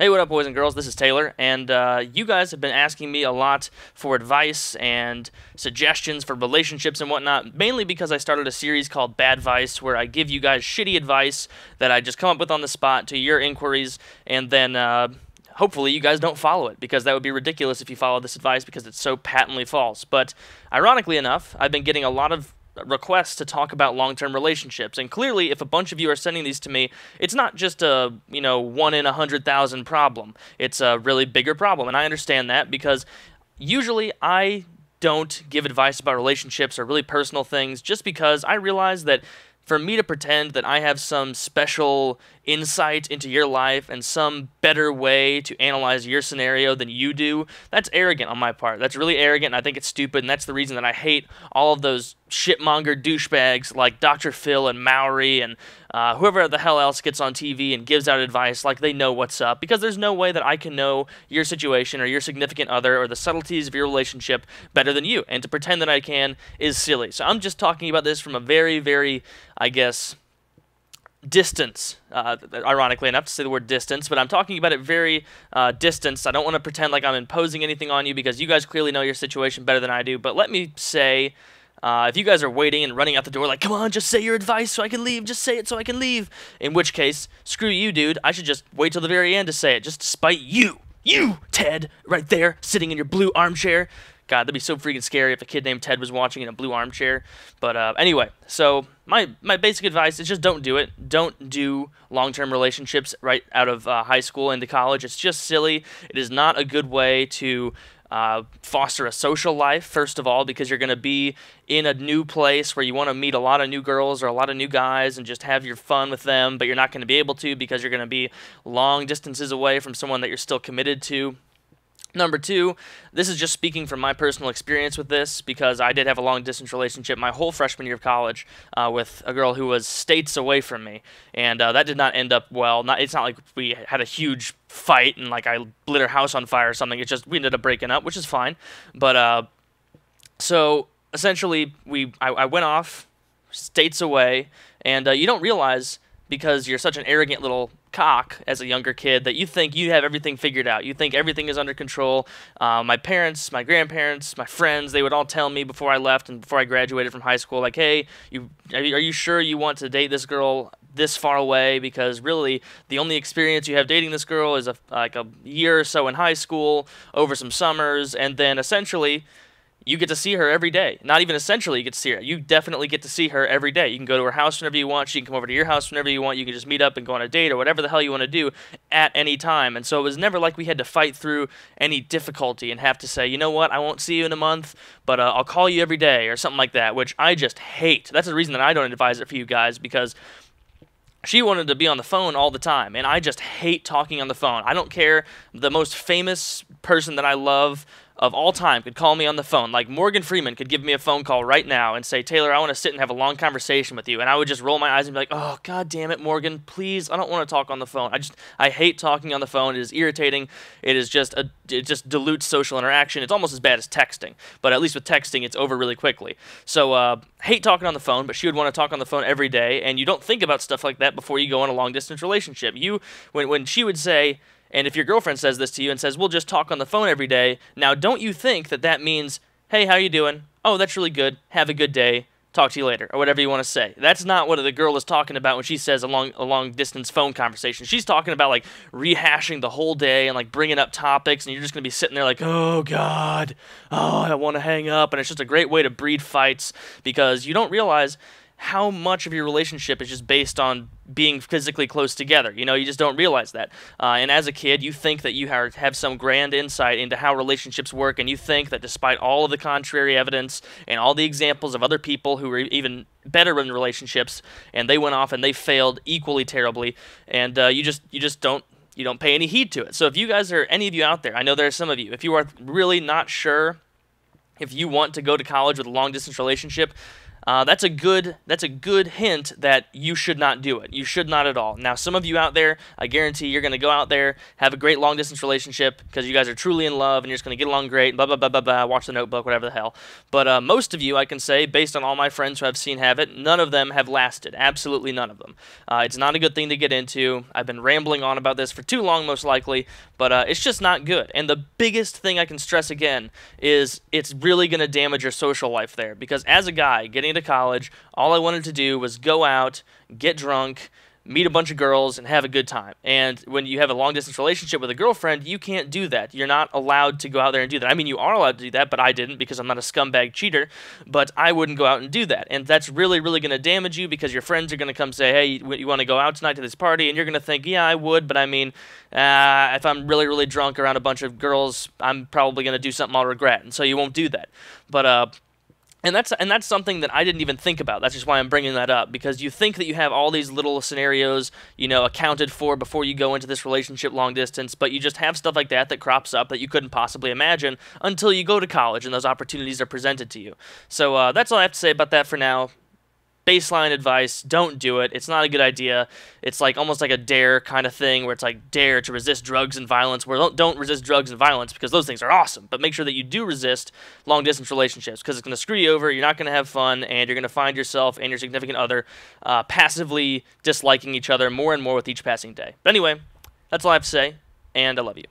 Hey, what up, boys and girls? This is Taylor, and you guys have been asking me a lot for advice and suggestions for relationships and whatnot, mainly because I started a series called Bad Vice, where I give you guys shitty advice that I just come up with on the spot to your inquiries, and then hopefully you guys don't follow it, because that would be ridiculous if you follow this advice because it's so patently false. But ironically enough, I've been getting a lot of requests to talk about long-term relationships, and clearly if a bunch of you are sending these to me, it's not just a 1 in 100,000 problem. It's a really bigger problem, and I understand that because usually I don't give advice about relationships or really personal things just because I realize that for me to pretend that I have some special insight into your life and some better way to analyze your scenario than you do, that's arrogant on my part. That's really arrogant, and I think it's stupid, and that's the reason that I hate all of those shitmonger douchebags like Dr. Phil and Maury and whoever the hell else gets on TV and gives out advice like they know what's up, because there's no way that I can know your situation or your significant other or the subtleties of your relationship better than you, and to pretend that I can is silly. So I'm just talking about this from a very, very, I guess, distance, ironically enough to say the word distance, but I'm talking about it very distance. I don't want to pretend like I'm imposing anything on you because you guys clearly know your situation better than I do, but let me say, if you guys are waiting and running out the door like, come on, just say your advice so I can leave, just say it so I can leave, in which case, screw you, dude. I should just wait till the very end to say it, just to spite you. You, Ted, right there, sitting in your blue armchair. God, that'd be so freaking scary if a kid named Ted was watching in a blue armchair. But anyway, so my basic advice is just don't do it. Don't do long-term relationships right out of high school into college. It's just silly. It is not a good way to foster a social life, first of all, because you're going to be in a new place where you want to meet a lot of new girls or a lot of new guys and just have your fun with them, but you're not going to be able to because you're going to be long distances away from someone that you're still committed to. Number two, this is just speaking from my personal experience with this, because I did have a long-distance relationship my whole freshman year of college with a girl who was states away from me, and that did not end up well. It's not like we had a huge fight and like I lit her house on fire or something. It's just we ended up breaking up, which is fine. But so essentially, I went off states away, and you don't realize, because you're such an arrogant little cock as a younger kid, that you think you have everything figured out. You think everything is under control. My parents, my grandparents, my friends, they would all tell me before I left and before I graduated from high school, like, hey, are you sure you want to date this girl this far away? Because really, the only experience you have dating this girl is like a year or so in high school over some summers, and then essentially you get to see her every day. Not even essentially you get to see her. You definitely get to see her every day. You can go to her house whenever you want. She can come over to your house whenever you want. You can just meet up and go on a date or whatever the hell you want to do at any time. And so it was never like we had to fight through any difficulty and have to say, you know what, I won't see you in a month, but I'll call you every day or something like that, which I just hate. That's the reason that I don't advise it for you guys, because she wanted to be on the phone all the time, and I just hate talking on the phone. I don't care. The most famous person that I love of all time could call me on the phone. Like Morgan Freeman could give me a phone call right now and say, Taylor, I want to sit and have a long conversation with you. And I would just roll my eyes and be like, oh, God damn it, Morgan, please, I don't want to talk on the phone. I hate talking on the phone. It is irritating. It just dilutes social interaction. It's almost as bad as texting. But at least with texting, it's over really quickly. So hate talking on the phone, but she would want to talk on the phone every day. And you don't think about stuff like that before you go on a long-distance relationship. When she would say, and if your girlfriend says this to you and says, we'll just talk on the phone every day, now don't you think that that means, hey, how you doing? Oh, that's really good. Have a good day. Talk to you later, or whatever you want to say. That's not what the girl is talking about when she says a long distance phone conversation. She's talking about like rehashing the whole day and like bringing up topics, and you're just going to be sitting there like, oh, God, oh, I want to hang up. And it's just a great way to breed fights, because you don't realize how much of your relationship is just based on being physically close together. You just don't realize that. And as a kid, you think that you have some grand insight into how relationships work, and you think that despite all of the contrary evidence and all the examples of other people who were even better in relationships, and they went off and they failed equally terribly, and you just don't pay any heed to it. So if you guys are, any of you out there, I know there are some of you, if you are really not sure if you want to go to college with a long-distance relationship, that's a good hint that you should not do it. You should not at all. Now, some of you out there, I guarantee you're going to go out there, have a great long distance relationship because you guys are truly in love and you're just going to get along great, blah, blah, blah, blah, blah, watch The Notebook, whatever the hell. But most of you, I can say, based on all my friends who I've seen have it, none of them have lasted. Absolutely none of them. It's not a good thing to get into. I've been rambling on about this for too long, most likely, but it's just not good. And the biggest thing I can stress again is it's really going to damage your social life there because as a guy getting into college, all I wanted to do was go out, get drunk, meet a bunch of girls, and have a good time. And when you have a long-distance relationship with a girlfriend, you can't do that. You're not allowed to go out there and do that. I mean, you are allowed to do that, but I didn't because I'm not a scumbag cheater, but I wouldn't go out and do that. And that's really, really going to damage you because your friends are going to come say, hey, you want to go out tonight to this party? And you're going to think, yeah, I would, but I mean, if I'm really, really drunk around a bunch of girls, I'm probably going to do something I'll regret, and so you won't do that. But And that's something that I didn't even think about. That's just why I'm bringing that up, because you think that you have all these little scenarios, accounted for before you go into this relationship long distance, but you just have stuff like that crops up that you couldn't possibly imagine until you go to college and those opportunities are presented to you. So that's all I have to say about that for now. Baseline advice, don't do it. It's not a good idea. It's like almost like a dare kind of thing where it's like dare to resist drugs and violence, where don't resist drugs and violence because those things are awesome, but make sure that you do resist long-distance relationships because it's going to screw you over, you're not going to have fun, and you're going to find yourself and your significant other passively disliking each other more and more with each passing day. But anyway, that's all I have to say, and I love you.